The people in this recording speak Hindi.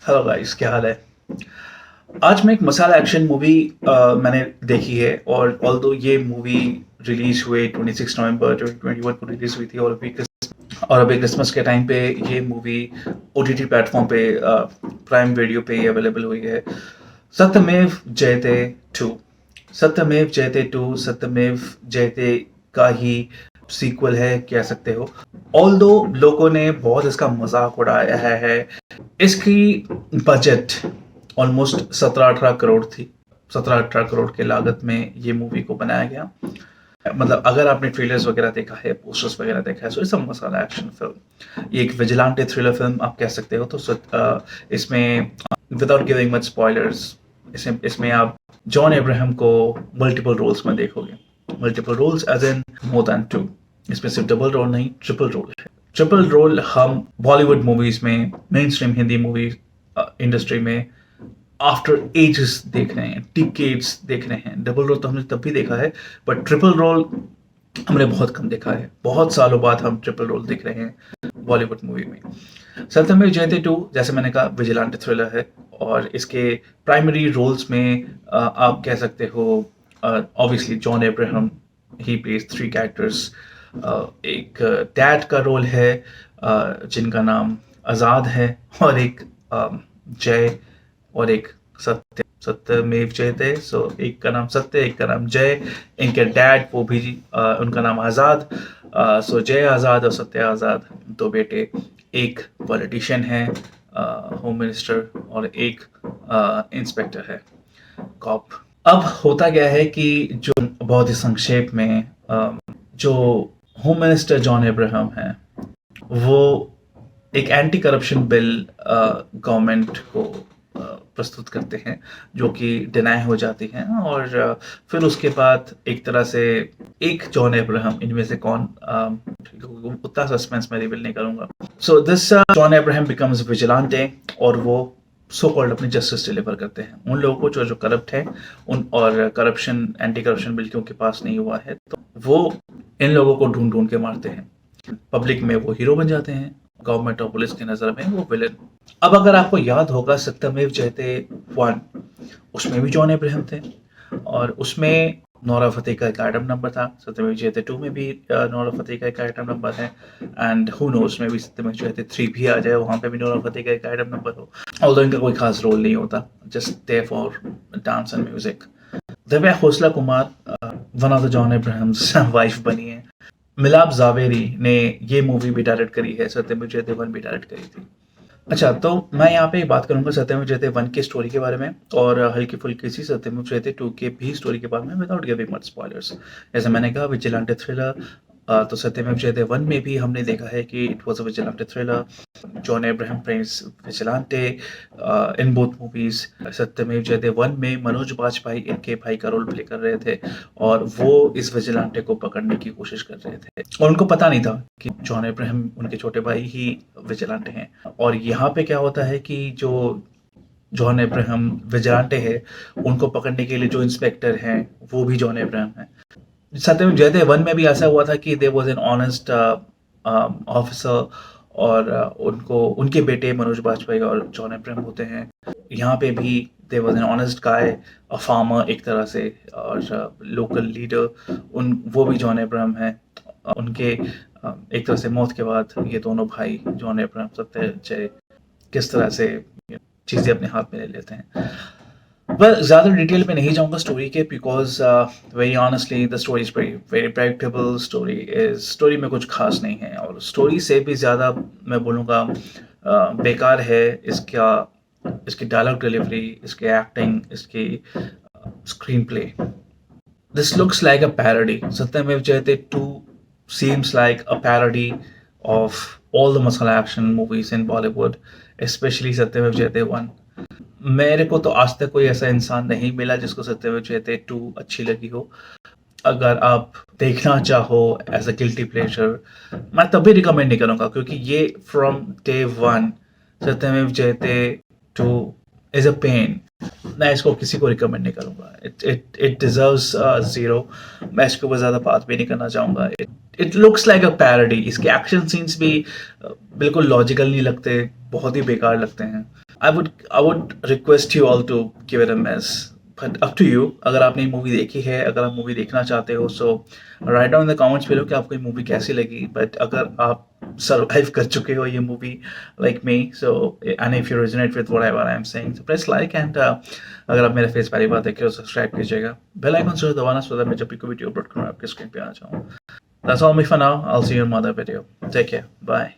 हेलो गाइस, क्या हाल है। आज मैं एक मसाला एक्शन मूवी मैंने देखी है। और ऑल्दो ये मूवी रिलीज हुए 26 नवंबर 2021 को रिलीज हुई थी। और अभी क्रिसमस के टाइम पे ये मूवी ओटीटी प्लेटफॉर्म पे प्राइम वीडियो पे अवेलेबल हुई है। सत्यमेव जयते टू। सत्यमेव जयते टू सत्यमेव जयते का ही सीक्वल है, कह सकते हो। ऑल्दो लोगों ने बहुत इसका मजाक उड़ाया है। इसकी बजट ऑलमोस्ट 17-18 करोड़ थी। 17-18 करोड़ के लागत में ये मूवी को बनाया गया। मतलब अगर आपने ट्रेलर्स वगैरह देखा है, पोस्टर्स वगैरह देखा है, so it's a masala action film. ये एक विजिलेंटे थ्रिलर फिल्म आप कह सकते हो। तो इसमें विदाउट गिविंग मच स्पॉयलर्स, इसमें आप जॉन अब्राहम को मल्टीपल रोल्स में देखोगे। Multiple roles as in more than two. इसमें सिर्फ डबल रोल नहीं, ट्रिपल रोल है। ट्रिपल रोल हम बॉलीवुड मूवीज में, mainstream Hindi movie industry में आफ्टर एजेस देख रहे हैं, टिकेट्स देख रहे हैं। डबल रोल तो हमने तब भी देखा है, बट ट्रिपल रोल हमने बहुत कम देखा है। बहुत सालों बाद हम ट्रिपल रोल देख रहे हैं बॉलीवुड मूवी में। सत्यमेव जयते टू, जैसे मैंने कहा, विजिलेंट थ्रिलर है। और इसके प्राइमरी रोल्स में आप कह सकते हो, obviously John Abraham, he plays three characters. एक डैड का रोल है जिनका नाम आज़ाद है, और एक जय, और एक सत्य। सत्यमेव जयते, सो एक का नाम सत्य, एक का नाम जय। इनके डैड, वो भी उनका नाम आज़ाद। सो जय आज़ाद और सत्य आज़ाद, दो बेटे। एक पॉलिटिशियन है, होम मिनिस्टर, और एक इंस्पेक्टर है, कॉप। अब होता क्या है कि जो बहुत ही संक्षेप में, जो होम मिनिस्टर जॉन अब्राहम है, वो एक एंटी करप्शन बिल गवर्नमेंट को प्रस्तुत करते हैं, जो कि डिनाई हो जाती हैं। और फिर उसके बाद एक तरह से एक जॉन अब्राहम, इनमें से कौन, उतना सस्पेंस मैं रिवील नहीं करूंगा। So this John Abraham becomes vigilante, और वो सो कॉल्ड अपनी जस्टिस डिलीवर करते हैं उन लोगों को जो जो करप्ट है। उन और करप्शन, एंटी करप्शन बिल के उनके पास नहीं हुआ है, तो वो इन लोगों को ढूंढ ढूंढ के मारते हैं। पब्लिक में वो हीरो बन जाते हैं, गवर्नमेंट और पुलिस की नज़र में वो विलन। अब अगर आपको याद होगा सत्यमेव जयते वन, उसमें भी जॉन अब्राहम थे, और उसमें नोरा फतेही का एक आइटम नंबर था। सत्यमेव जयते टू में भी नोरा फतेही का एक आइटम नंबर है। एंड हु नोस, में भी सत्यमेव जयते थ्री भी आ जाए, वहाँ पे भी नोरा फतेही का एक आइटम नंबर हो। ऑल्दो इनका कोई खास रोल नहीं होता, just there for dance and music. Divya Khosla Kumar one of the John Abraham's wife बनी है। मिलाप जावेरी ने ये मूवी भी डायरेक्ट करी है, सत्यमेव जयते वन भी डायरेक्ट करी थी। अच्छा, तो मैं यहाँ पे बात करूंगा सत्यमेव जयते वन की स्टोरी के बारे में, और हल्की फुल्की सी सत्यमेव जयते टू के भी स्टोरी के बारे में, विदाउट गिविंग मच स्पॉयलर्स। जैसे मैंने कहा, विजिलेंटे थ्रिलर। तो सत्यमेव जयते वन में भी हमने देखा है कि it was a vigilante thriller. John Abraham plays vigilante in both movies. Satyameva Jayate one में मनोज बाजपेयी इनके भाई का रोल प्ले कर रहे थे, और वो इस विजिलेंटे को पकड़ने की कोशिश कर रहे थे, और उनको पता नहीं था कि जॉन अब्राहम उनके छोटे भाई ही विजिलेंटे हैं। और यहाँ पे क्या होता है कि जो जॉन अब्राहम विजिलेंटे है, उनको पकड़ने के लिए जो इंस्पेक्टर हैं, वो भी जॉन अब्राहम है। सत्यमेव जयते वन में भी ऐसा हुआ था कि they was an honest officer, और उनको, उनके बेटे मनोज बाजपेयी और जॉन अब्राहम होते हैं। यहाँ पे भी they was an honest guy, a farmer एक तरह से, और लोकल लीडर, उन वो भी जॉन अब्राहम है। उनके एक तरह से मौत के बाद ये दोनों भाई जॉन अब्राहम, सत्य जय, किस तरह से चीज़ें अपने हाथ में ले लेते हैं। वेल, ज़्यादा डिटेल में नहीं जाऊंगा स्टोरी के, because very honestly the story is very very predictable. Story में कुछ खास नहीं है, और स्टोरी से भी ज़्यादा मैं बोलूँगा बेकार है इसका, इसकी डायलॉग डिलीवरी, इसकी एक्टिंग, इसकी screen play. This looks like a parody. Satyamev Jayate 2 seems like a parody of all the masala action movies in Bollywood, especially Satyamev Jayate 1. मेरे को तो आज तक कोई ऐसा इंसान नहीं मिला जिसको सत्यमेव जयते 2 अच्छी लगी हो। अगर आप देखना चाहो एज अ गिल्टी प्लेजर, मैं तब भी रिकमेंड नहीं करूँगा, क्योंकि ये फ्रॉम डे वन, सत्यमेव जयते 2 इज़ अ पेन। मैं इसको किसी को रिकमेंड नहीं करूँगा। It deserves 0। मैं इसके ऊपर ज़्यादा बात भी नहीं करना चाहूँगा। It looks like a parody. इसके एक्शन सीन्स भी बिल्कुल लॉजिकल नहीं लगते, बहुत ही बेकार लगते हैं। I would request you all to give it a miss. But up to you. अगर आपने ये मूवी देखी है, अगर आप मूवी देखना चाहते हो, so write down in the comments below कि आपको ये मूवी कैसी लगी. But अगर आप survive कर चुके हो ये movie like me, so and if you resonate with whatever I am saying, so press like and अगर आप मेरे फेस पहली बार देख रहे हो सब्सक्राइब कीजिएगा. बेल आइकन जरूर दबाना so that मैं जब भी कोई वीडियो अपलोड करूँ आपके स्क्रीन पे आ जाऊँ. That's all me for now. I'll see you in another video. Take care. Bye.